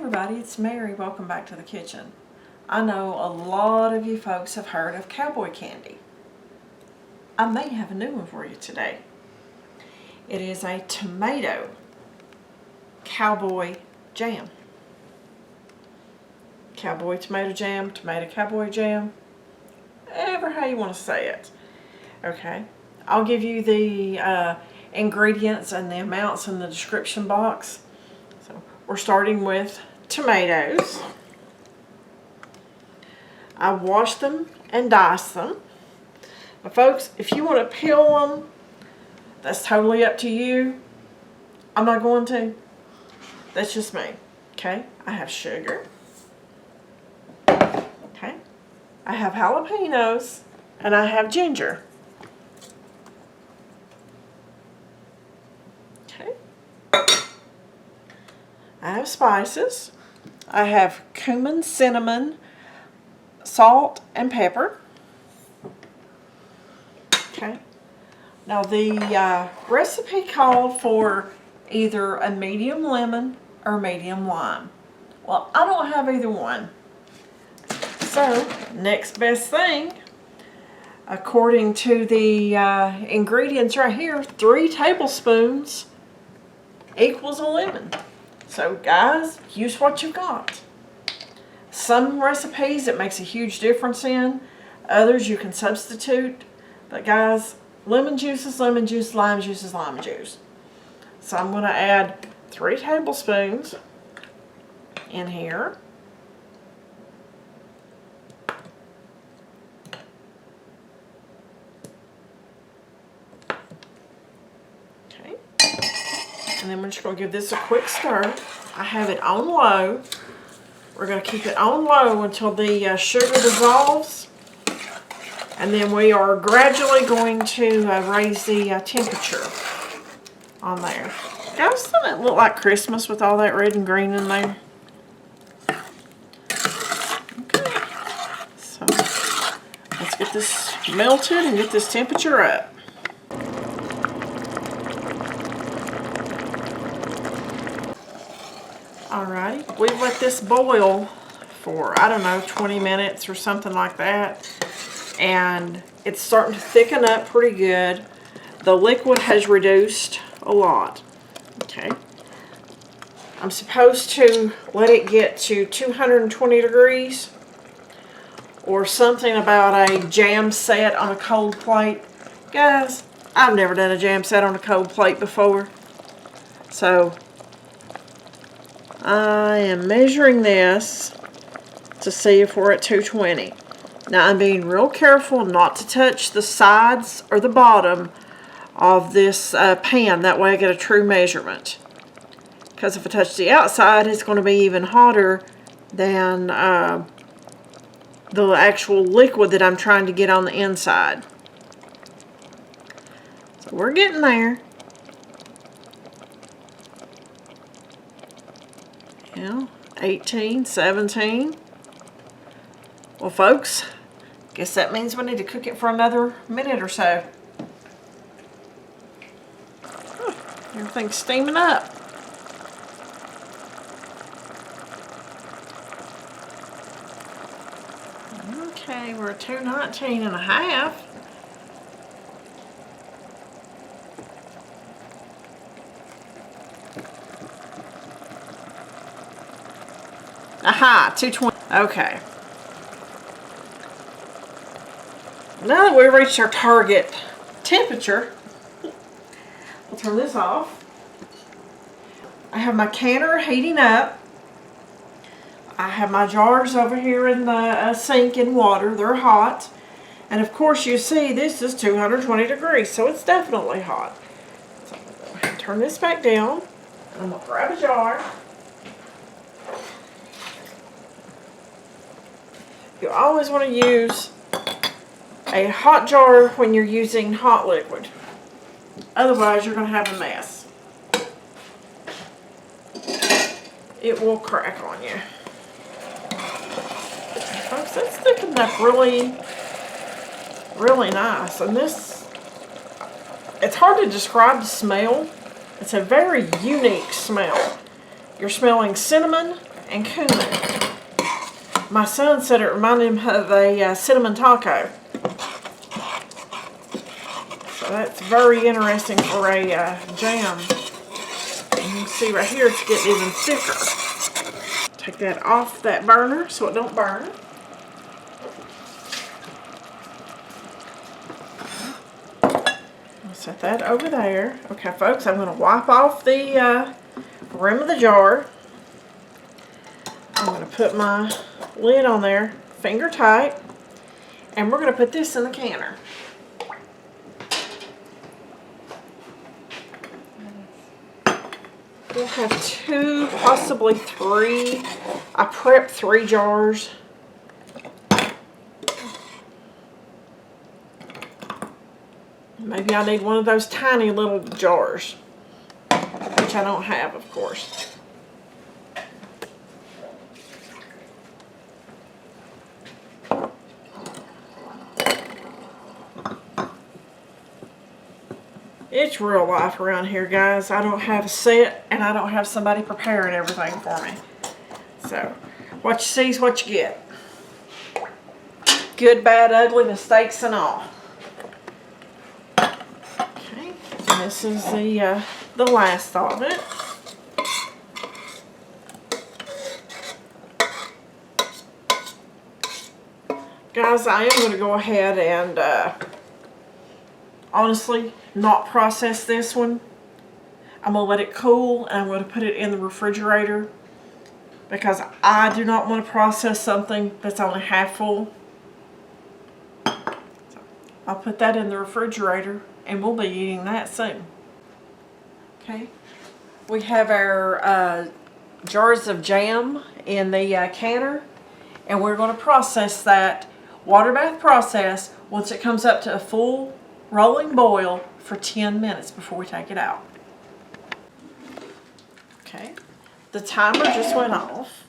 everybody, it's Mary. Welcome back to the kitchen. I know a lot of you folks have heard of cowboy candy. I may have a new one for you today. It is a tomato cowboy jam. Cowboy tomato jam, tomato cowboy jam, ever how you want to say it. Okay, I'll give you the ingredients and the amounts in the description box. So we're starting with tomatoes. I washed them and diced them. Now folks, if you want to peel them, that's totally up to you. I'm not going to. That's just me. Okay, I have sugar. Okay, I have jalapenos and I have ginger. Okay, I have spices. I have cumin, cinnamon, salt, and pepper. Okay. Now the recipe called for either a medium lemon or medium lime. Well, I don't have either one. So, next best thing, according to the ingredients right here, 3 tablespoons equals a lemon. So guys, use what you've got. Some recipes it makes a huge difference in, others you can substitute, but guys, lemon juice is lemon juice, lime juice is lime juice. So I'm going to add 3 tablespoons in here. Okay. And then we're just going to give this a quick stir. I have it on low. We're going to keep it on low until the sugar dissolves. And then we are gradually going to raise the temperature on there. Guys, doesn't it look like Christmas with all that red and green in there? Okay. So, let's get this melted and get this temperature up. Alrighty, we've let this boil for, I don't know, 20 minutes or something like that. And it's starting to thicken up pretty good. The liquid has reduced a lot. Okay. I'm supposed to let it get to 220 degrees or something about a jam set on a cold plate. Guys, I've never done a jam set on a cold plate before. So I am measuring this to see if we're at 220. Now I'm being real careful not to touch the sides or the bottom of this pan. That way I get a true measurement. Because if I touch the outside, it's going to be even hotter than the actual liquid that I'm trying to get on the inside. So we're getting there. Yeah, 18, 17. Well, folks, guess that means we need to cook it for another minute or so. Everything's steaming up. Okay, we're at 219 and a half. Aha, 220. Okay. Now that we've reached our target temperature, I'll turn this off. I have my canner heating up. I have my jars over here in the sink in water. They're hot. And of course you see this is 220 degrees, so it's definitely hot. So I'm going to go ahead and turn this back down. And I'm going to grab a jar. You always want to use a hot jar when you're using hot liquid. Otherwise, you're going to have a mess. It will crack on you. Folks, that's thickened up really, really nice. And this, it's hard to describe the smell. It's a very unique smell. You're smelling cinnamon, and cumin. My son said it reminded him of a cinnamon taco. So that's very interesting for a jam. And you can see right here it's getting even thicker. Take that off that burner so it don't burn. I'll set that over there. Okay, folks, I'm going to wipe off the rim of the jar. I'm going to put my lid on there, finger tight, and we're going to put this in the canner. We'll have 2, possibly 3. I prepped 3 jars. Maybe I need one of those tiny little jars, which I don't have, of course. It's real life around here, guys. I don't have a set, and I don't have somebody preparing everything for me. So, what you see is what you get. Good, bad, ugly, mistakes, and all. Okay, and this is the last of it. Guys, I am going to go ahead and honestly not process this one. I'm going to let it cool, and I'm going to put it in the refrigerator because I do not want to process something that's only half full. So I'll put that in the refrigerator, and we'll be eating that soon. Okay, we have our jars of jam in the canner, and we're going to process that water bath process once it comes up to a full rolling boil for 10 minutes before we take it out. Okay, the timer just went off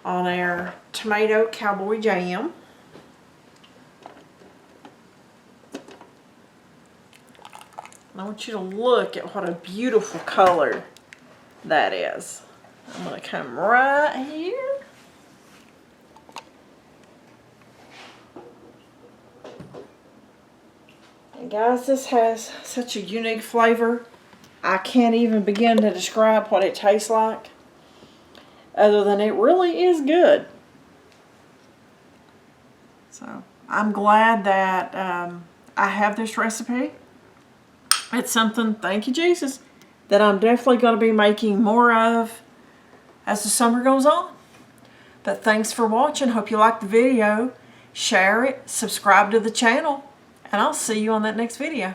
on our tomato Cowboy Jam. I want you to look at what a beautiful color that is. I'm going to come right here. And guys, this has such a unique flavor. I can't even begin to describe what it tastes like, other than it really is good. So I'm glad that I have this recipe. It's something, thank you Jesus, that I'm definitely going to be making more of as the summer goes on. But thanks for watching. Hope you liked the video. Share it, subscribe to the channel, and I'll see you on that next video.